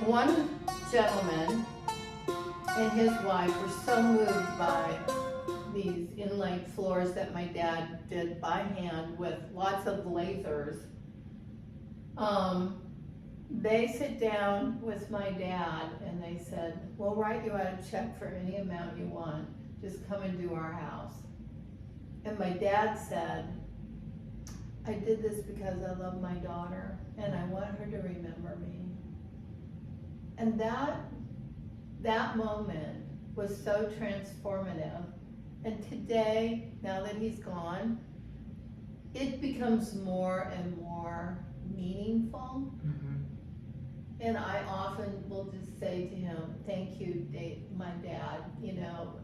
one gentleman and his wife were so moved by these inlaid floors that my dad did by hand with lots of lasers. They sit down with my dad and they said, we'll write you out a check for any amount you want. Just come and do our house. And my dad said, I did this because I love my daughter and I want her to remember me. And that moment was so transformative. And today, now that he's gone, it becomes more and more meaningful. Mm-hmm. And I often will just say to him, thank you, my dad,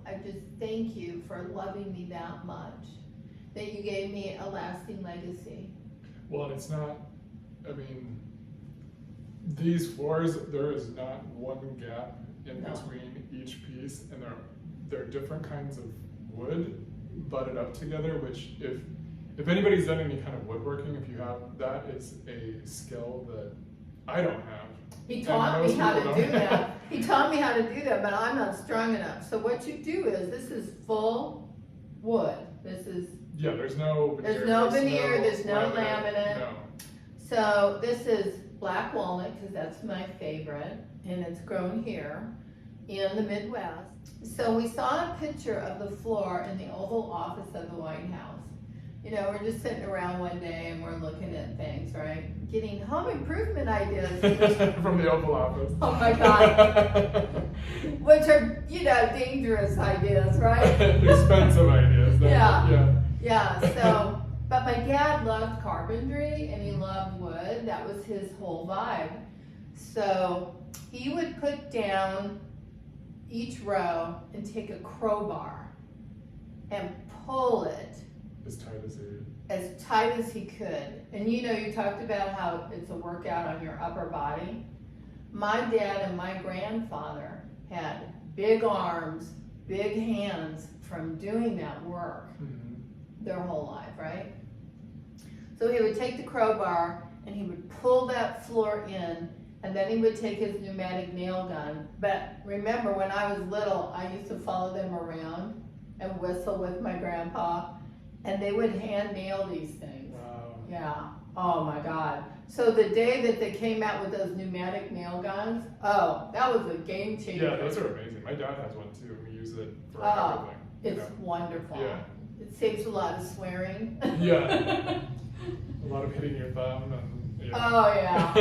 I just thank you for loving me that much, that you gave me a lasting legacy. Well, it's not, these floors, there is not one gap in between each piece, and they're different kinds of wood butted up together, which if anybody's done any kind of woodworking, if you have, that is a skill that I don't have. He taught me how to do that. He taught me how to do that, but I'm not strong enough. So what you do is, this is full wood. This is, there's no veneer. There's no laminate. No. So this is black walnut, because that's my favorite, and it's grown here in the Midwest. So we saw a picture of the floor in the Oval Office of the White House. We're just sitting around one day and we're looking at things, right? Getting home improvement ideas. From the Oval Office. Oh my God. Which are, dangerous ideas, right? Expensive ideas. Yeah, so, but my dad loved carpentry and he loved wood. That was his whole vibe. So he would put down each row and take a crowbar and pull it as tight as he could. And you talked about how it's a workout on your upper body. My dad and my grandfather had big arms, big hands from doing that work their whole life, right? So he would take the crowbar and he would pull that floor in, and then he would take his pneumatic nail gun. But remember, when I was little, I used to follow them around and whistle with my grandpa, and they would hand nail these things. Wow. Yeah. Oh my God. So the day that they came out with those pneumatic nail guns, that was a game changer. Yeah, those are amazing. My dad has one too. We use it for everything. It's wonderful. Yeah. It saves a lot of swearing. Yeah. A lot of hitting your thumb and Oh yeah.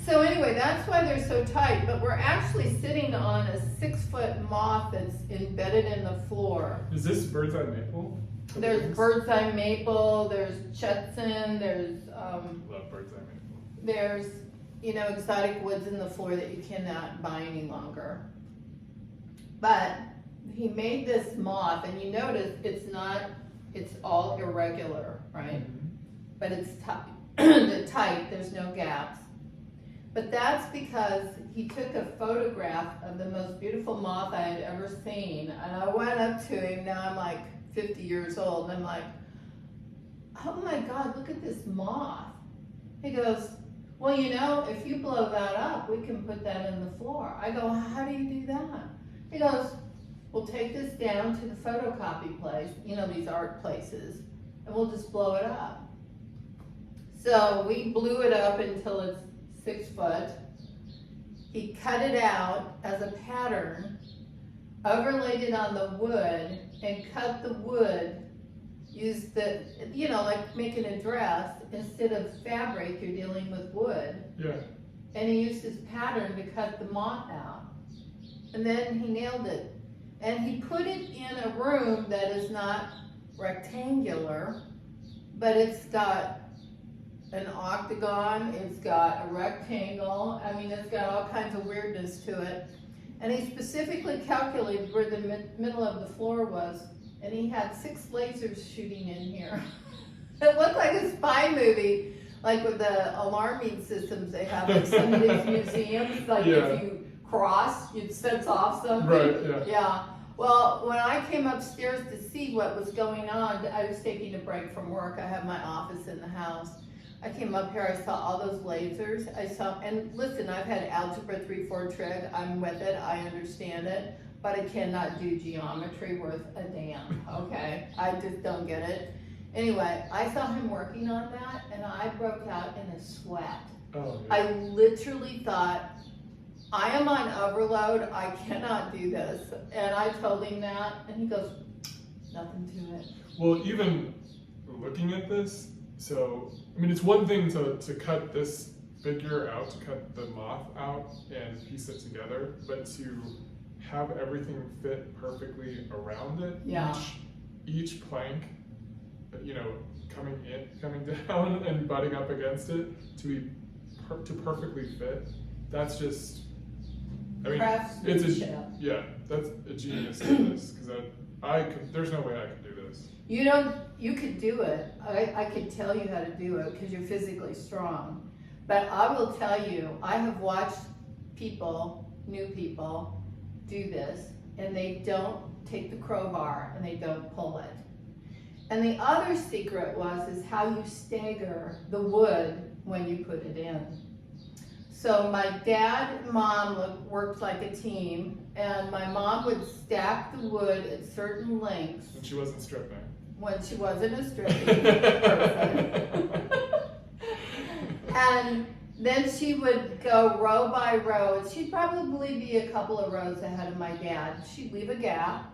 So anyway, that's why they're so tight, but we're actually sitting on a 6-foot moth that's embedded in the floor. Is this bird's eye maple? There's bird's eye maple, there's Chetson, there's Love bird's eye maple. there's exotic woods in the floor that you cannot buy any longer. But he made this moth, and you notice it's all irregular, right? Mm-hmm. But it's tight, there's no gaps. But that's because he took a photograph of the most beautiful moth I had ever seen, and I went up to him, now I'm like 50 years old, and I'm like, oh my God, look at this moth. He goes, well, if you blow that up, we can put that in the floor. I go, how do you do that? He goes, we'll take this down to the photocopy place, these art places, and we'll just blow it up. So we blew it up until it's 6 foot. He cut it out as a pattern, overlaid it on the wood, and cut the wood, used the, like making a dress, instead of fabric, you're dealing with wood. Yeah. And he used his pattern to cut the moth out. And then he nailed it. And he put it in a room that is not rectangular, but it's got an octagon, it's got a rectangle, it's got all kinds of weirdness to it. And he specifically calculated where the middle of the floor was, and he had 6 lasers shooting in here. It looked like a spy movie, like with the alarming systems they have in some of these museums, like if you cross, you'd sense off something. Right, Yeah. Well, when I came upstairs to see what was going on, I was taking a break from work. I have my office in the house. I came up here, I saw all those lasers, and listen, I've had algebra 3-4 trig, I'm with it, I understand it, but I cannot do geometry worth a damn, okay? I just don't get it. Anyway, I saw him working on that, and I broke out in a sweat. Oh, yeah. I literally thought, I am on overload, I cannot do this. And I told him that, and he goes, nothing to it. Well, even looking at this, so, I mean, it's one thing to cut this figure out, to cut the moth out and piece it together, but to have everything fit perfectly around it, Yeah. each plank, you know, coming down and butting up against it to perfectly fit, that's just, I mean, that's a genius to this, because there's no way I could do this. You could do it. I could tell you how to do it because you're physically strong. But I will tell you, I have watched new people do this, and they don't take the crowbar and they don't pull it. And the other secret is how you stagger the wood when you put it in. So my dad and mom worked like a team, and my mom would stack the wood at certain lengths. When she wasn't stripping. When she wasn't a stripping person. And then she would go row by row, and she'd probably be a couple of rows ahead of my dad. She'd leave a gap,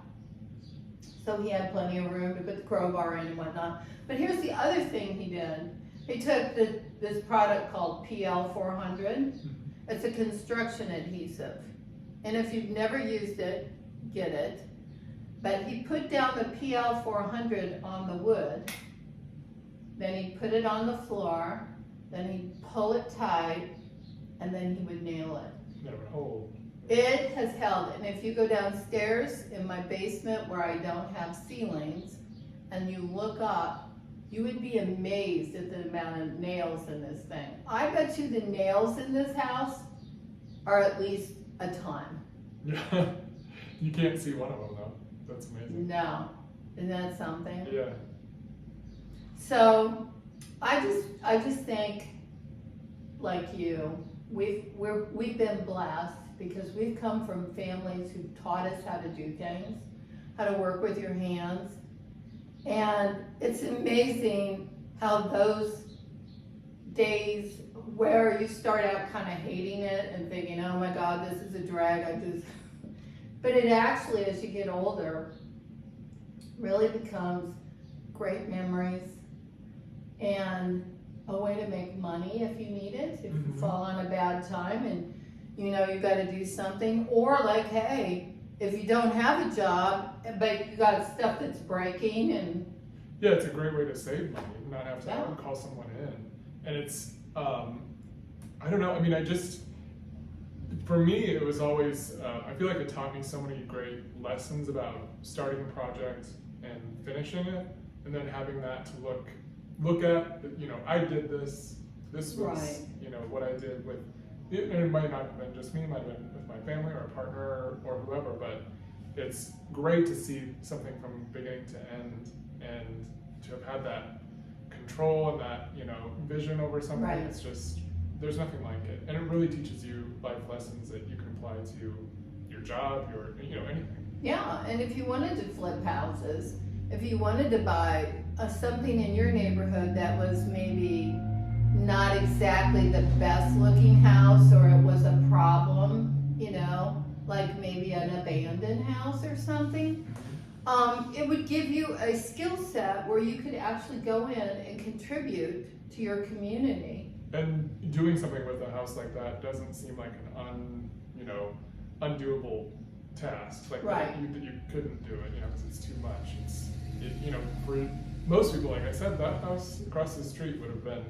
so he had plenty of room to put the crowbar in and whatnot. But here's the other thing he did. He took this product called PL400. It's a construction adhesive. And if you've never used it, get it. But he put down the PL400 on the wood, then he'd put it on the floor, then he'd pull it tight, and then he would nail it. Never hold. It has held, and if you go downstairs in my basement where I don't have ceilings, and you look up, you would be amazed at the amount of nails in this thing. I bet you the nails in this house are at least a ton. Yeah, you can't see one of them though. That's amazing. No, isn't that something? Yeah. So, I just think, like you, we've been blessed because we've come from families who taught us how to do things, how to work with your hands. And it's amazing how those days where you start out kind of hating it and thinking, oh my God, this is a drag, but it actually, as you get older, really becomes great memories and a way to make money if you need it, if you fall on a bad time and you know you got to do something, or like, hey, if you don't have a job, but you got stuff that's breaking and... Yeah, it's a great way to save money, not have to call someone in. And it's, I don't know, I mean, for me, it was always, I feel like it taught me so many great lessons about starting a project and finishing it, and then having that to look at, you know, I did this was, right, you know, what I did with, and it might not have been just me, it might have been with my family or a partner or whoever, but it's great to see something from beginning to end and to have had that control and that, you know, vision over something. Right. It's just, there's nothing like it. And it really teaches you life lessons that you can apply to your job, you know, anything. Yeah, and if you wanted to flip houses, if you wanted to buy something in your neighborhood that was maybe not exactly the best looking house, or it was a problem, you know, like maybe an abandoned house or something, it would give you a skill set where you could actually go in and contribute to your community. And doing something with a house like that doesn't seem like an undoable task. Like, right, you couldn't do it, you know, because it's too much. You know, for most people, like I said, that house across the street would have been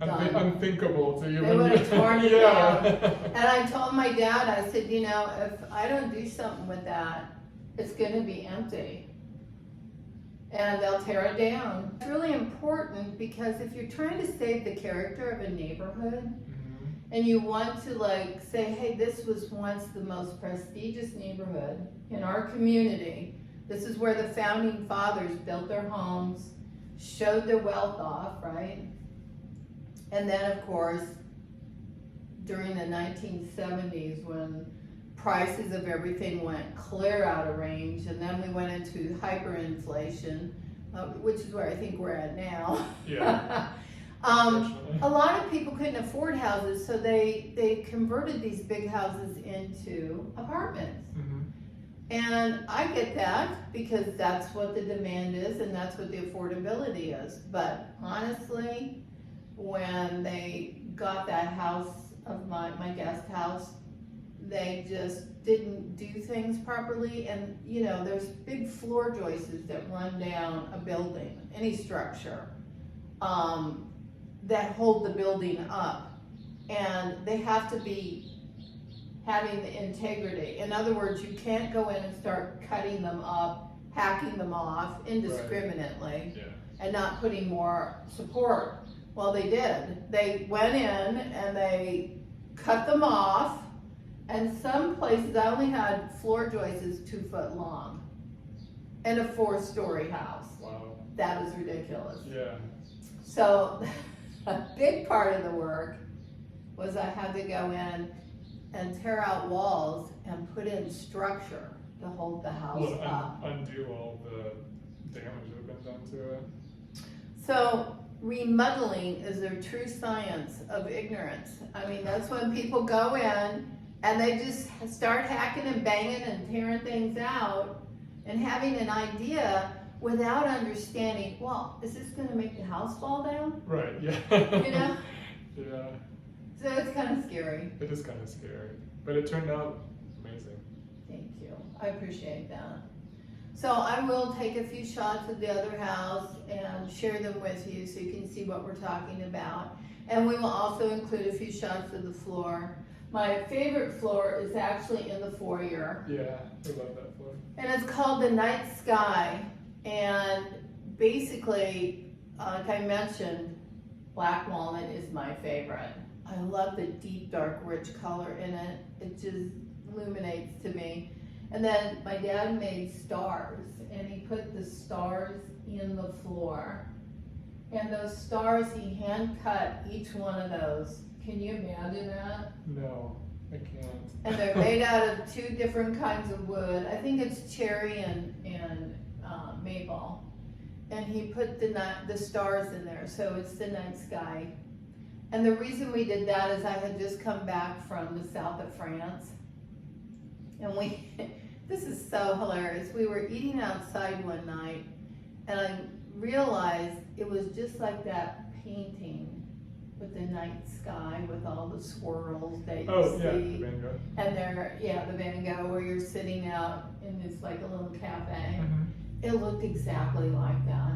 unthinkable to even. They would have torn it down. And I told my dad, I said, you know, if I don't do something with that, it's going to be empty. And they'll tear it down. It's really important because if you're trying to save the character of a neighborhood, and you want to like say, hey, this was once the most prestigious neighborhood in our community. This is where the founding fathers built their homes, showed their wealth off, right? And then, of course, during the 1970s, when prices of everything went clear out of range, and then we went into hyperinflation, which is where I think we're at now. Yeah. A lot of people couldn't afford houses, so they converted these big houses into apartments. Mm-hmm. And I get that, because that's what the demand is and that's what the affordability is. But honestly, when they got that house of my guest house, they just didn't do things properly. And you know, there's big floor joists that run down a building, any structure, that hold the building up, and they have to be having the integrity. In other words, you can't go in and start cutting them up, hacking them off indiscriminately, and not putting more support. Well, they did. They went in and they cut them off, and some places I only had floor joists 2 foot long in a 4-story house. Wow. That was ridiculous. Yeah. So a big part of the work was I had to go in and tear out walls and put in structure to hold the house up. Undo all the damage that had been done to it. So remodeling is a true science of ignorance. I mean, that's when people go in and they just start hacking and banging and tearing things out and having an idea without understanding, well, is this gonna make the house fall down? Right, yeah. You know? Yeah. So it's kind of scary. It is kind of scary, but it turned out amazing. Thank you, I appreciate that. So I will take a few shots of the other house and share them with you so you can see what we're talking about. And we will also include a few shots of the floor. My favorite floor is actually in the foyer. Yeah, I love that floor. And it's called the Night Sky. And basically, like I mentioned, black walnut is my favorite. I love the deep, dark, rich color in it. It just illuminates to me. And then my dad made stars, and he put the stars in the floor. And those stars, he hand cut each one of those. Can you imagine that? No, I can't. And they're made out of 2 different kinds of wood. I think it's cherry and maple. And he put the stars in there, so it's the night sky. And the reason we did that is I had just come back from the south of France. And this is so hilarious. We were eating outside one night, and I realized it was just like that painting with the night sky with all the swirls that you see. Oh, yeah, the Van Gogh. And the Van Gogh, where you're sitting out in this like a little cafe. Mm-hmm. It looked exactly like that.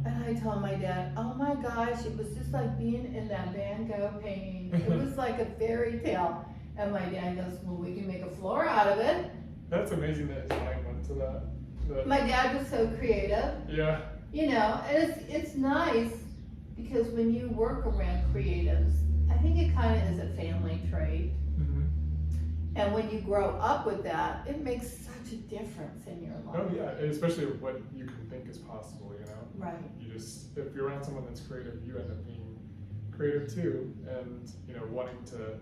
And I told my dad, oh my gosh, it was just like being in that Van Gogh painting. It was like a fairy tale. And my dad goes, well, we can make a floor out of it. That's amazing that his mind went to that. My dad was so creative. Yeah. You know, and it's nice because when you work around creatives, I think it kind of is a family trait. Mm-hmm. And when you grow up with that, it makes such a difference in your life. Oh yeah, especially what you can think is possible, you know? Right. If you're around someone that's creative, you end up being creative too, and, you know, wanting to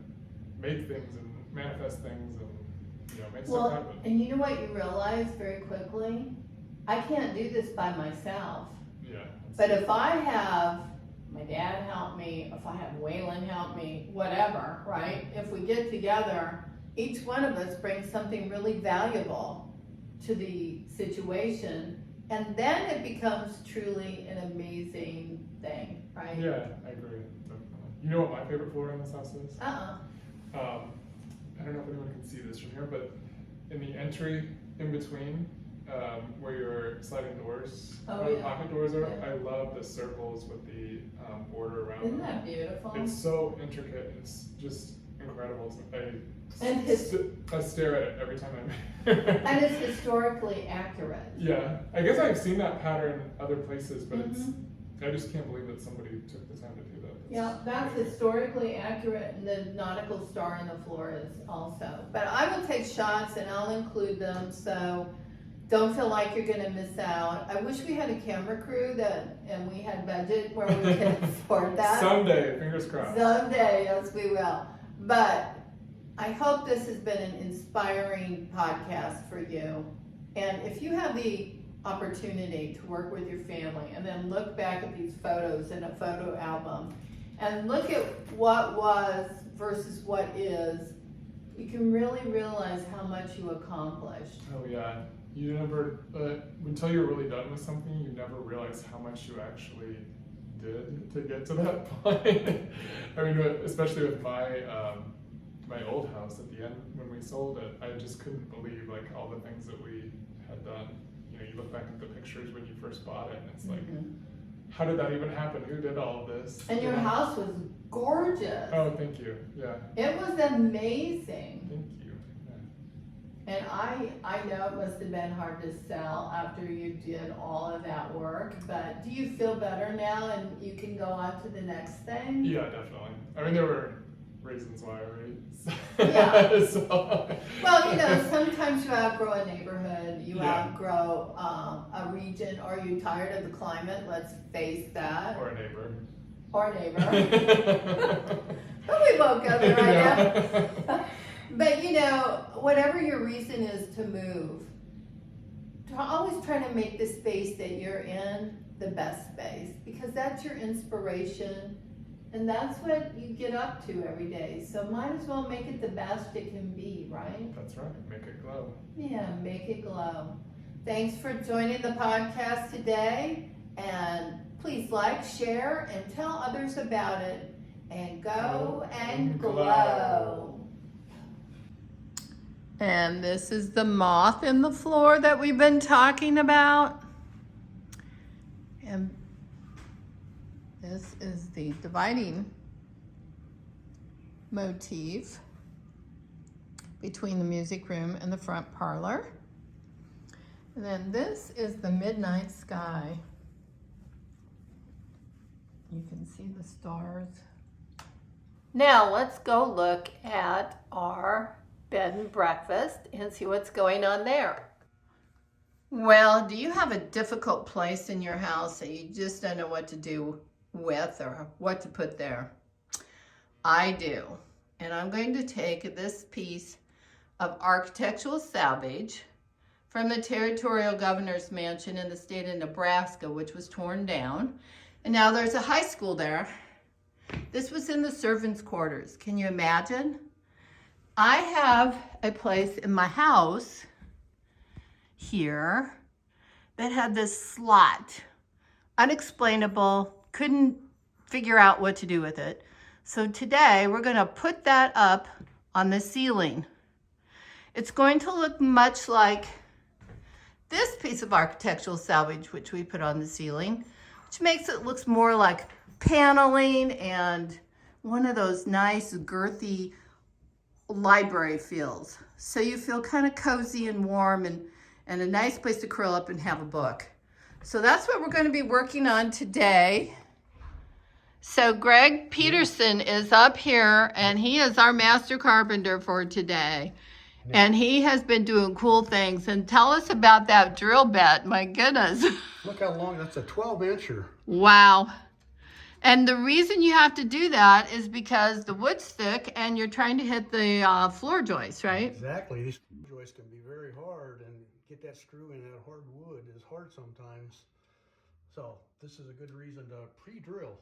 make things and manifest things and, you know, make stuff happen. And you know what you realize very quickly? I can't do this by myself. Yeah. But if I have my dad help me, if I have Waylon help me, whatever, right? If we get together, each one of us brings something really valuable to the situation, and then it becomes truly an amazing thing, right? Yeah, I agree, definitely. You know what my favorite floor in this house is? I don't know if anyone can see this from here, but in the entry in between, where your sliding doors, pocket doors are, I love the circles with the border around Isn't them. that beautiful? It's so intricate. It's just incredible. I stare at it every time And it's historically accurate. Yeah, I guess I've seen that pattern other places, but I just can't believe that somebody took the time to do that. That's historically accurate, and the nautical star on the floor is also. But I will take shots and I'll include them, so Don't feel like you're gonna miss out. I wish we had a camera crew and we had budget where we could afford that. Someday, fingers crossed. Someday, yes, we will. But I hope this has been an inspiring podcast for you. And if you have the opportunity to work with your family and then look back at these photos in a photo album and look at what was versus what is, you can really realize how much you accomplished. Oh yeah, you never, until you're really done with something, you never realize how much you actually did to get to that point. I mean, especially with my old house at the end when we sold it, I just couldn't believe like all the things that we had done. You know, you look back at the pictures when you first bought it and it's like, how did that even happen? Who did all of this? And your house was gorgeous. Oh, thank you. Yeah. It was amazing. Thank you. Yeah. And I know it must have been hard to sell after you did all of that work, but do you feel better now and you can go on to the next thing? Yeah, definitely. I mean, there were reasons why, right? Yeah. So. Well, you know, sometimes you outgrow a neighborhood, you Yeah. outgrow a region, or you're tired of the climate, let's face that. Or a neighbor. Or a neighbor. But we won't go there right now. But you know, whatever your reason is to move, always try to make the space that you're in the best space, because that's your inspiration and that's what you get up to every day. So might as well make it the best it can be, right? That's right, make it glow. Yeah, make it glow. Thanks for joining the podcast today, and please like, share, and tell others about it, and go and glow. And this is the moth in the floor that we've been talking about. And this is the dividing motif between the music room and the front parlor. And then this is the midnight sky. You can see the stars. Now let's go look at our bed and breakfast and see what's going on there. Well, do you have a difficult place in your house that you just don't know what to do with or what to put there? I do. And I'm going to take this piece of architectural salvage from the Territorial Governor's Mansion in the state of Nebraska, which was torn down. And now there's a high school there. This was in the servants' quarters. Can you imagine? I have a place in my house here that had this slot. Unexplainable, couldn't figure out what to do with it. So today we're gonna put that up on the ceiling. It's going to look much like this piece of architectural salvage which we put on the ceiling, which makes it look more like paneling and one of those nice girthy library feels. So you feel kind of cozy and warm and a nice place to curl up and have a book. So that's what we're going to be working on today. So Greg Peterson is up here and he is our master carpenter for today. And he has been doing cool things. And tell us about that drill bit. My goodness. Look how long, that's a 12-incher. Wow. And the reason you have to do that is because the wood's thick and you're trying to hit the floor joist, right? Exactly. These joists can be very hard, and get that screw in that hard wood is hard sometimes. So this is a good reason to pre-drill.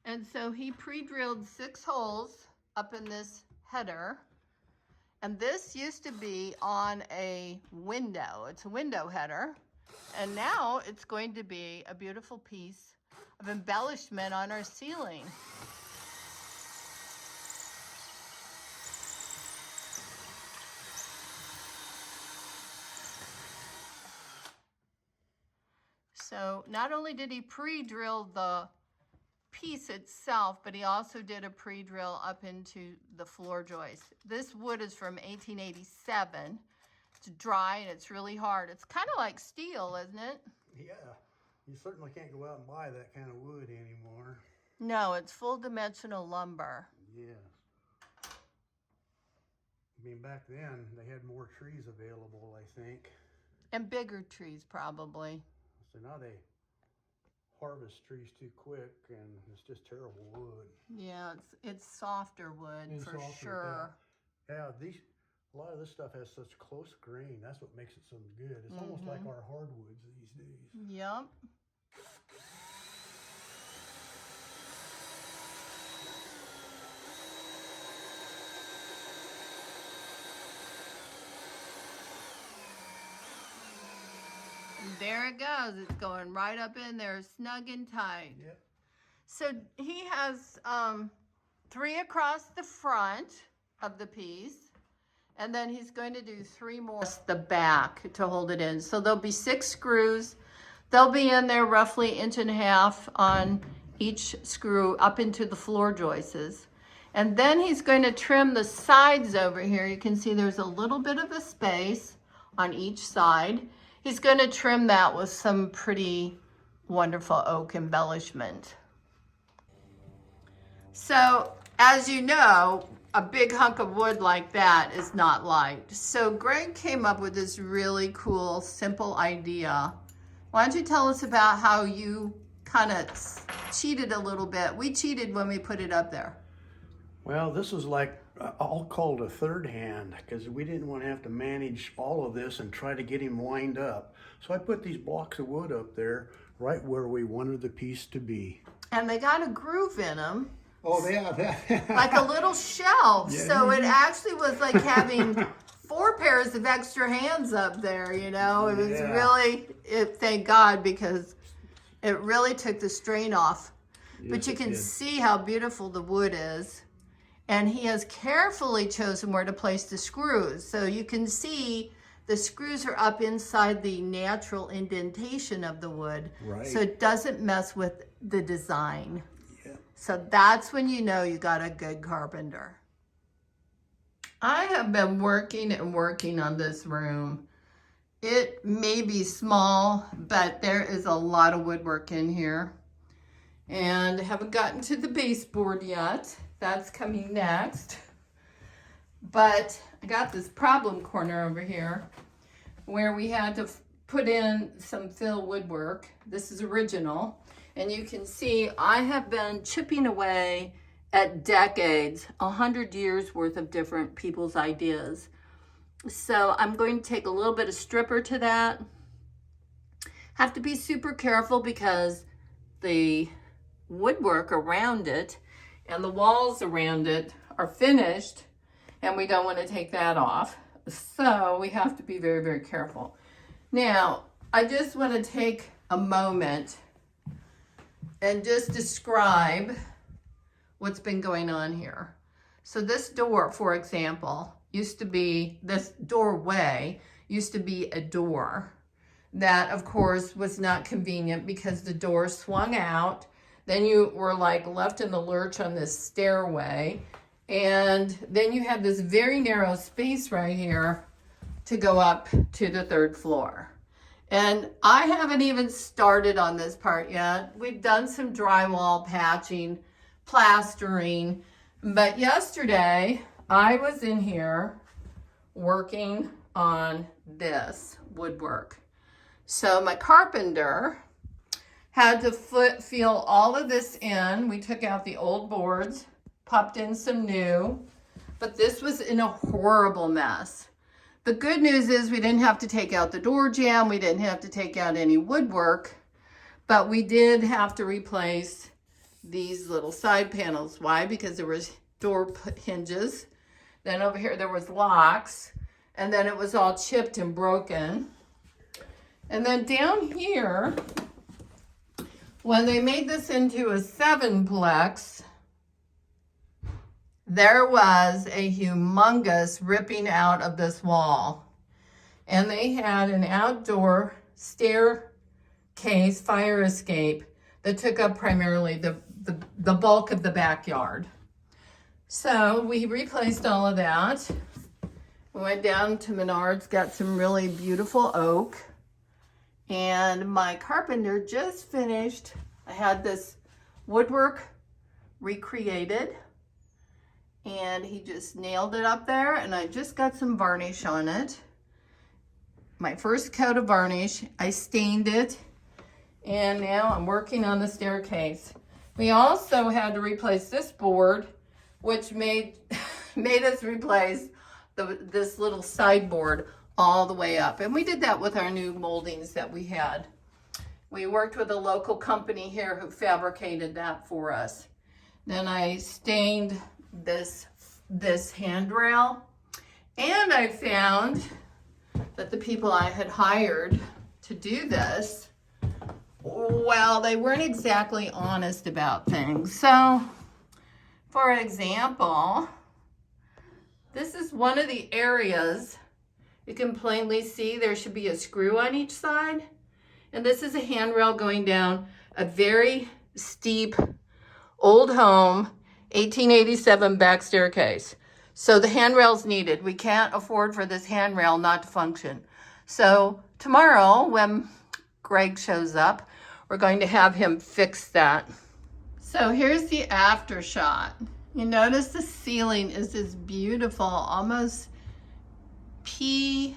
And so he pre-drilled 6 holes up in this header. And this used to be on a window. It's a window header. And now it's going to be a beautiful piece of embellishment on our ceiling. So not only did he pre-drill the piece itself, but he also did a pre-drill up into the floor joist. This wood is from 1887. It's dry and it's really hard. It's kind of like steel, isn't it? Yeah, you certainly can't go out and buy that kind of wood anymore. No, it's full dimensional lumber. Yes. I mean, back then they had more trees available, I think. And bigger trees probably. So now they harvest trees too quick, and it's just terrible wood. Yeah, it's softer wood And for softer, sure. Yeah, a lot of this stuff has such close grain. That's what makes it so good. It's almost like our hardwoods these days. Yep. There it goes. It's going right up in there, snug and tight. Yep. So he has 3 across the front of the piece, and then he's going to do 3 more across the back to hold it in. So there'll be 6 screws. They'll be in there roughly 1.5 inches on each screw up into the floor joists. And then he's going to trim the sides over here. You can see there's a little bit of a space on each side. He's going to trim that with some pretty wonderful oak embellishment. So, as you know, a big hunk of wood like that is not light. So Greg came up with this really cool, simple idea. Why don't you tell us about how you kind of cheated a little bit? We cheated when we put it up there. Well, this is like all called a third hand, because we didn't want to have to manage all of this and try to get him lined up. So I put these blocks of wood up there right where we wanted the piece to be. And they got a groove in them. Oh, yeah. Like a little shelf. Yeah. So it actually was like having 4 pairs of extra hands up there, you know. It was really, thank God, because it really took the strain off. Yes, but you can did. see how beautiful the wood is. And he has carefully chosen where to place the screws. So you can see the screws are up inside the natural indentation of the wood. Right. So it doesn't mess with the design. Yeah. So that's when you know you got a good carpenter. I have been working and working on this room. It may be small, but there is a lot of woodwork in here. And I haven't gotten to the baseboard yet. That's coming next. But I got this problem corner over here where we had to put in some fill woodwork. This is original. And you can see I have been chipping away at decades, 100 years worth of different people's ideas. So I'm going to take a little bit of stripper to that. Have to be super careful because the woodwork around it and the walls around it are finished, and we don't want to take that off. So we have to be very, very careful. Now, I just want to take a moment and just describe what's been going on here. So this door, for example, this doorway used to be a door. That, of course, was not convenient because the door swung out. Then you were like left in the lurch on this stairway. And then you have this very narrow space right here to go up to the 3rd floor. And I haven't even started on this part yet. We've done some drywall patching, plastering. But yesterday I was in here working on this woodwork. So my carpenter had to fill all of this in. We took out the old boards, popped in some new, but this was in a horrible mess. The good news is we didn't have to take out the door jamb. We didn't have to take out any woodwork, but we did have to replace these little side panels. Why? Because there was door hinges. Then over here there was locks, and then it was all chipped and broken. And then down here, when they made this into a 7-plex, there was a humongous ripping out of this wall. And they had an outdoor staircase fire escape that took up primarily the bulk of the backyard. So we replaced all of that. We went down to Menards, got some really beautiful oak. And my carpenter just finished. I had this woodwork recreated, and he just nailed it up there, and I just got some varnish on it. my first coat of varnish. I stained it, and now I'm working on the staircase. We also had to replace this board, which made us replace this little sideboard all the way up. And we did that with our new moldings that we had. We worked with a local company here who fabricated that for us. Then I stained this handrail, and I found that the people I had hired to do this, well, they weren't exactly honest about things. So, for example, this is one of the areas you can plainly see there should be a screw on each side. And this is a handrail going down a very steep old home, 1887 back staircase. So the handrail's needed. We can't afford for this handrail not to function. So tomorrow when Greg shows up, we're going to have him fix that. So here's the after shot. You notice the ceiling is this beautiful, almost pea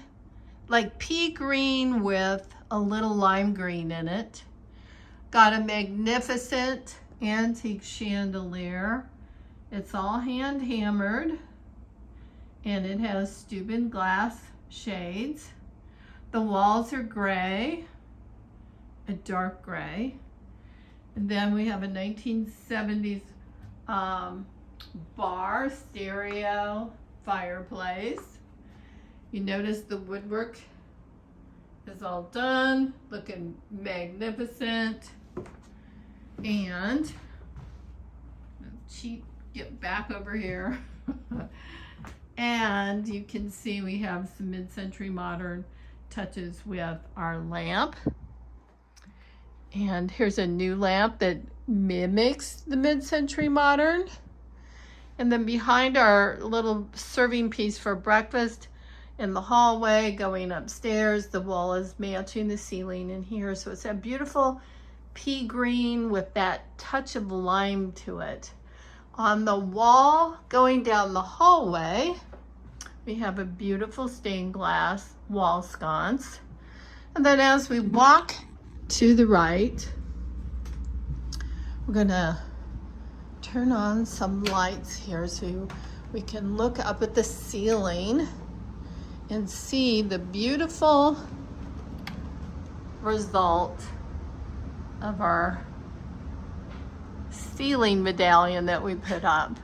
green with a little lime green in it. Got a magnificent antique chandelier. It's all hand hammered, and it has Steuben glass shades. The walls are gray, a dark gray. And then we have a 1970s bar stereo fireplace. You notice the woodwork is all done, looking magnificent. And get back over here. And you can see we have some mid-century modern touches with our lamp. And here's a new lamp that mimics the mid-century modern. And then behind our little serving piece for breakfast, in the hallway going upstairs, the wall is matching the ceiling in here. So it's a beautiful pea green with that touch of lime to it. On the wall going down the hallway, we have a beautiful stained glass wall sconce. And then as we walk to the right, we're gonna turn on some lights here so we can look up at the ceiling and see the beautiful result of our ceiling medallion that we put up.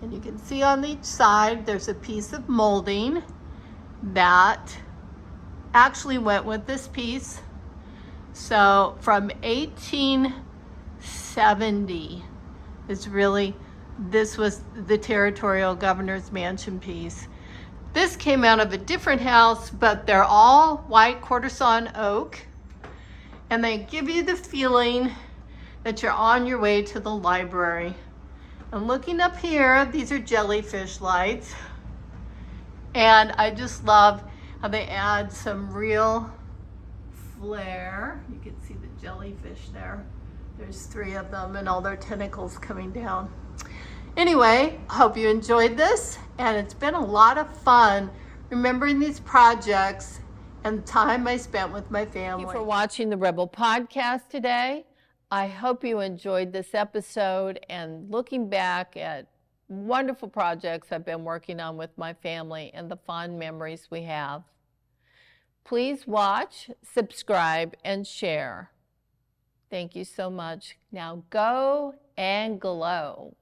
And you can see on each side there's a piece of molding that actually went with this piece. So from 1870 is really, this was the Territorial Governor's Mansion piece. This came out of a different house, but they're all white quarter-sawn oak. And they give you the feeling that you're on your way to the library. And looking up here, these are jellyfish lights. And I just love how they add some real flair. You can see the jellyfish there. There's 3 of them and all their tentacles coming down. Anyway, I hope you enjoyed this, and it's been a lot of fun remembering these projects and the time I spent with my family. Thank you for watching the Rebel Podcast today. I hope you enjoyed this episode and looking back at wonderful projects I've been working on with my family and the fond memories we have. Please watch, subscribe, and share. Thank you so much. Now go and glow.